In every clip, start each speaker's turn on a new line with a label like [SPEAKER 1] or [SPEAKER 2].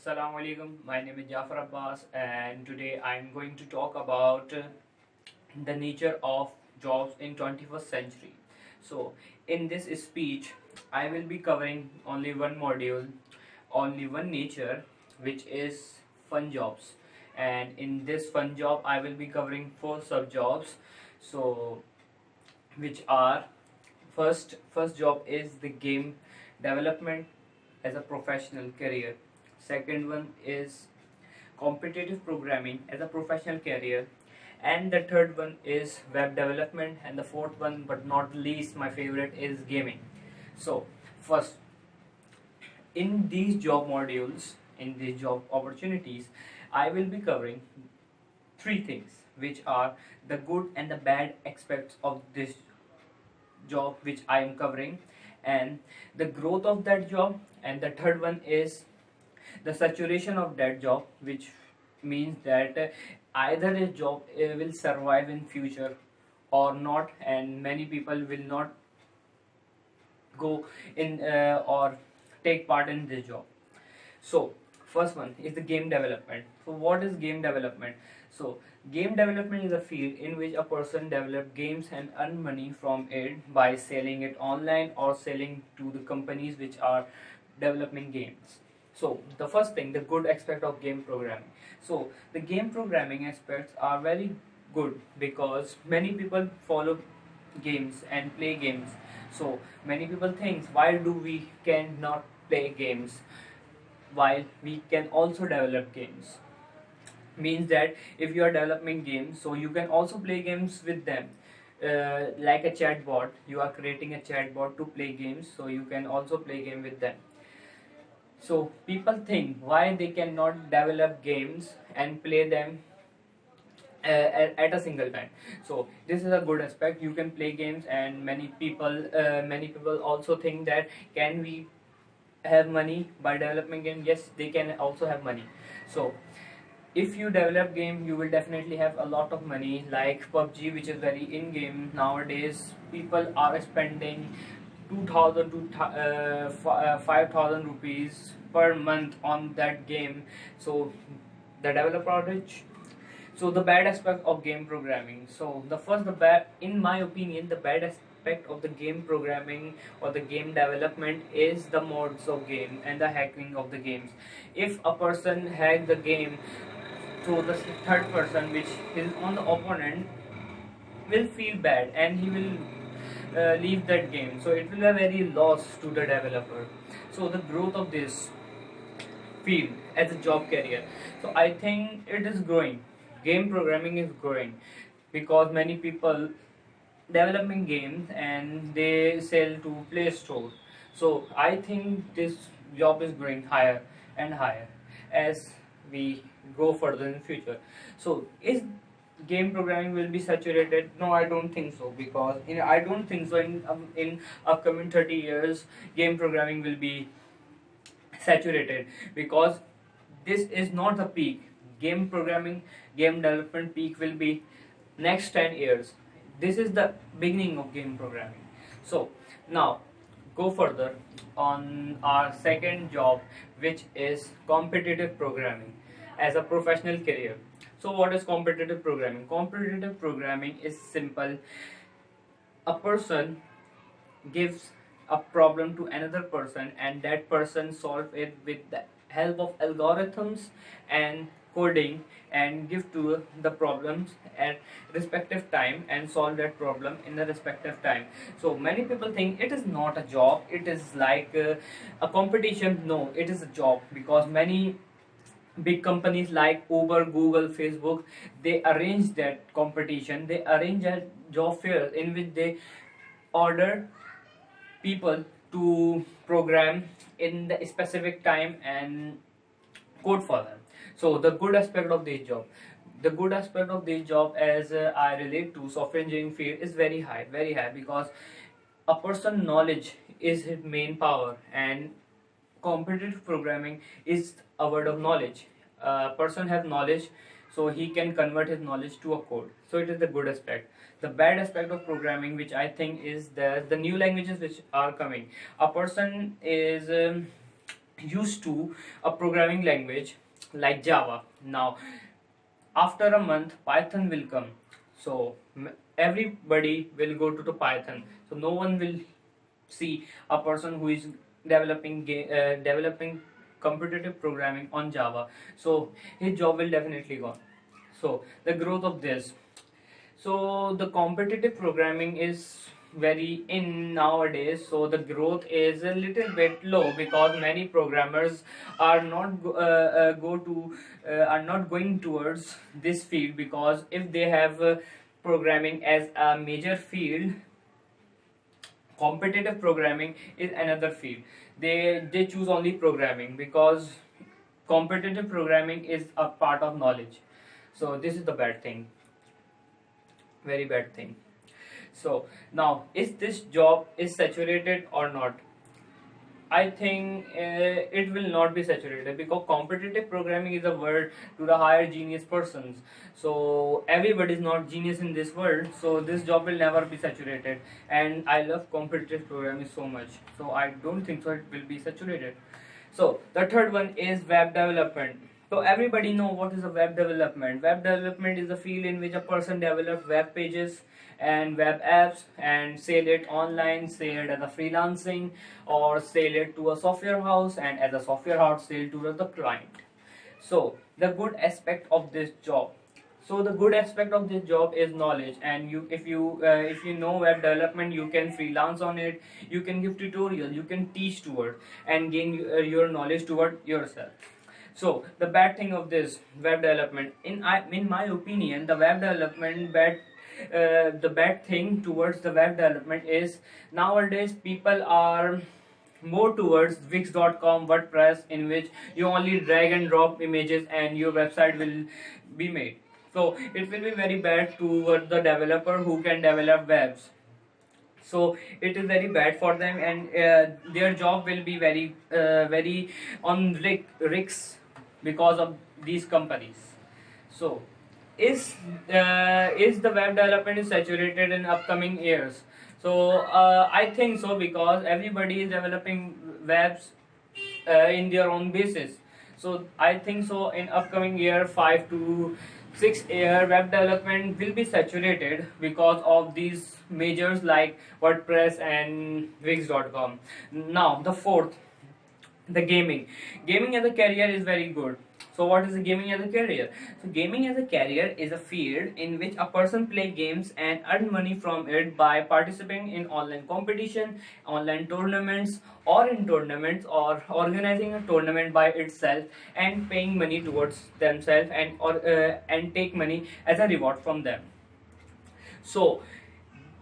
[SPEAKER 1] Assalamu alaikum. My name is Jafar Abbas, and today I'm going to talk about the nature of jobs in 21st century. So, in this speech, I will be covering only one module, only one nature, which is fun jobs. And in this fun job, I will be covering four sub jobs. So, which are first job is the game development as a professional career. Second one is competitive programming as a professional career, and the third one is web development, and the fourth one but not least my favorite is gaming. So first, in these job modules, in these job opportunities, I will be covering three things, which are the good and the bad aspects of this job which I am covering, and the growth of that job, and the third one is the saturation of that job, which means that either a job will survive in future or not, and many people will not go in or take part in this job. So first one is the game development. So what is game development? So game development is a field in which a person develop games and earn money from it by selling it online or selling to the companies which are developing games. So the first thing, the good aspect of game programming. So the game programming aspects are very good because many people follow games and play games. So many people think, why do we cannot play games while we can also develop games? Means that if you are developing games, so you can also play games with them. Like a chatbot, you are creating a chatbot to play games, so you can also play game with them. So people think why they cannot develop games and play them at a single time. So this is a good aspect. You can play games, and many people also think that can we have money by developing game? Yes, they can also have money. So if you develop game, you will definitely have a lot of money. Like PUBG, which is very in game nowadays, people are spending 2000 to 5000 rupees per month on that game. So the developer are rich. So the bad aspect of game programming. So the bad, in my opinion, the bad aspect of the game programming or the game development is the mods of game and the hacking of the games. If a person hack the game, so the third person which is on the opponent will feel bad and he will leave that game. So it will be a very loss to the developer. So the growth of this field as a job career. So I think it is growing. Game programming is growing because many people developing games and they sell to Play Store. So I think this job is growing higher and higher as we go further in the future. So is game programming will be saturated? No, I don't think so, because I don't think so in upcoming 30 years game programming will be saturated, because this is not the peak. Game programming, game development peak will be next 10 years. This is the beginning of game programming. So now go further on our second job, which is competitive programming as a professional career. So what is competitive programming? Competitive programming is simple. A person gives a problem to another person, and that person solve it with the help of algorithms and coding, and give to the problems at respective time and solve that problem in the respective time. So many people think it is not a job, it is like a competition. No, it is a job, because many big companies like Uber, Google, Facebook, they arrange that competition, they arrange a job fair in which they order people to program in the specific time and code for them. So the good aspect of this job, as I relate to software engineering field, is very high, because a person knowledge is his main power, and competitive programming is a word of knowledge. A person has knowledge, so he can convert his knowledge to a code. So it is the good aspect. The bad aspect of programming, which I think, is the new languages which are coming. A person is used to a programming language like Java. Now, after a month, Python will come. So everybody will go to the Python. So no one will see a person who is developing competitive programming on Java. So his job will definitely gone. So the growth of this, so the competitive programming is very in nowadays, so the growth is a little bit low because many programmers are not are not going towards this field, because if they have programming as a major field, competitive programming is another field. They choose only programming because competitive programming is a part of knowledge. So this is the bad thing, very bad thing. So now, is this job is saturated or not? I think it will not be saturated, because competitive programming is a word to the higher genius persons. So everybody is not genius in this world. So this job will never be saturated. And I love competitive programming so much. So I don't think so it will be saturated. So the third one is web development. So everybody know what is a web development. Web development is a field in which a person develops web pages and web apps and sell it online, sell it as a freelancing, or sell it to a software house, and as a software house sell to the client. So the good aspect of this job, so the good aspect of this job is knowledge. And you if you know web development, you can freelance on it, you can give tutorials, you can teach toward and gain your knowledge toward yourself. So the bad thing of this web development, in my opinion, the web development the bad thing towards the web development is nowadays people are more towards Wix.com, WordPress, in which you only drag and drop images and your website will be made. So it will be very bad toward the developer who can develop webs. So it is very bad for them, and their job will be very on risks because of these companies. So is the web development is saturated in upcoming years? So I think so, because everybody is developing webs in their own basis. So I think so in upcoming year 5 to 6 year, web development will be saturated because of these majors like WordPress and Wix.com. Now the fourth, the gaming as a career is very good. So what is the gaming as a career? So gaming as a career is a field in which a person play games and earn money from it by participating in online competition, online tournaments, or in tournaments, or organizing a tournament by itself and paying money towards themselves, and take money as a reward from them. So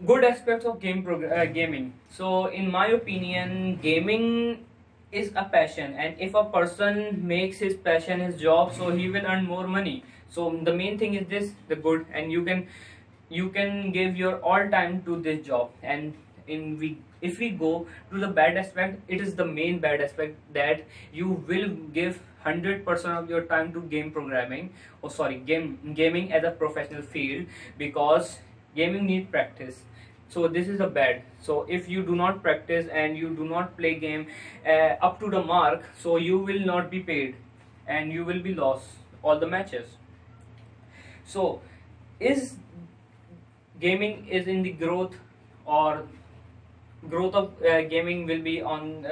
[SPEAKER 1] good aspects of gaming. So in my opinion, gaming is a passion, and if a person makes his passion his job, so he will earn more money. So the main thing is this, the good, and you can give your all time to this job. And if we go to the bad aspect, it is the main bad aspect, that you will give 100% of your time to gaming as a professional field, because gaming need practice. So this is a bad. So if you do not practice and you do not play game up to the mark, so you will not be paid and you will be lost all the matches. So is gaming is in the growth, or growth of gaming will be on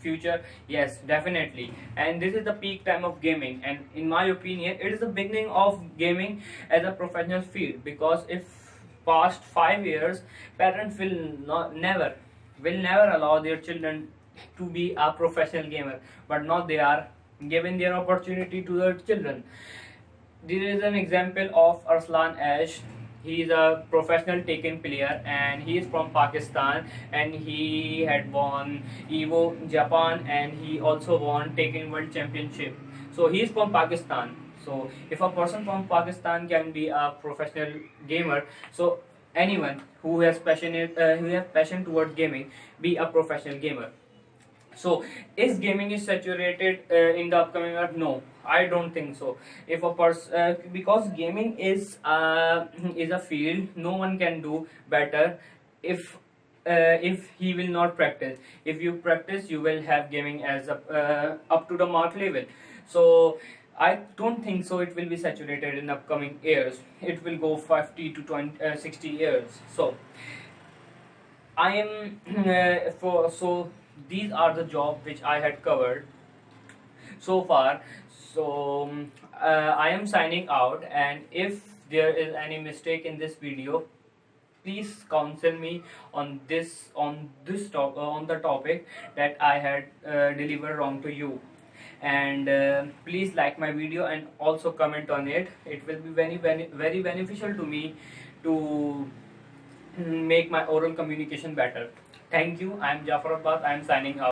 [SPEAKER 1] future? Yes, definitely. And this is the peak time of gaming, and in my opinion it is the beginning of gaming as a professional field, because if past 5 years, parents will never allow their children to be a professional gamer, but now they are giving their opportunity to their children. There is an example of Arslan Ash. He is a professional Tekken player, and he is from Pakistan, and he had won Evo Japan, and he also won Tekken World Championship. So he is from Pakistan. So if a person from Pakistan can be a professional gamer, so anyone who has passion towards gaming, be a professional gamer. So is gaming is saturated in the upcoming year? No, I don't think so. If a person because gaming is a field no one can do better. If if he will not practice. If you practice, you will have gaming as a up to the mark level. So I don't think so it will be saturated in upcoming years. It will go 50 to 20, 60 years. So I am for so these are the job which I had covered so far. So I am signing out, and if there is any mistake in this video, please counsel me on the topic that I had delivered wrong to you. And please like my video and also comment on it. It will be very beneficial to me to make my oral communication better. Thank you. I am Jafar Abbas. I am signing out.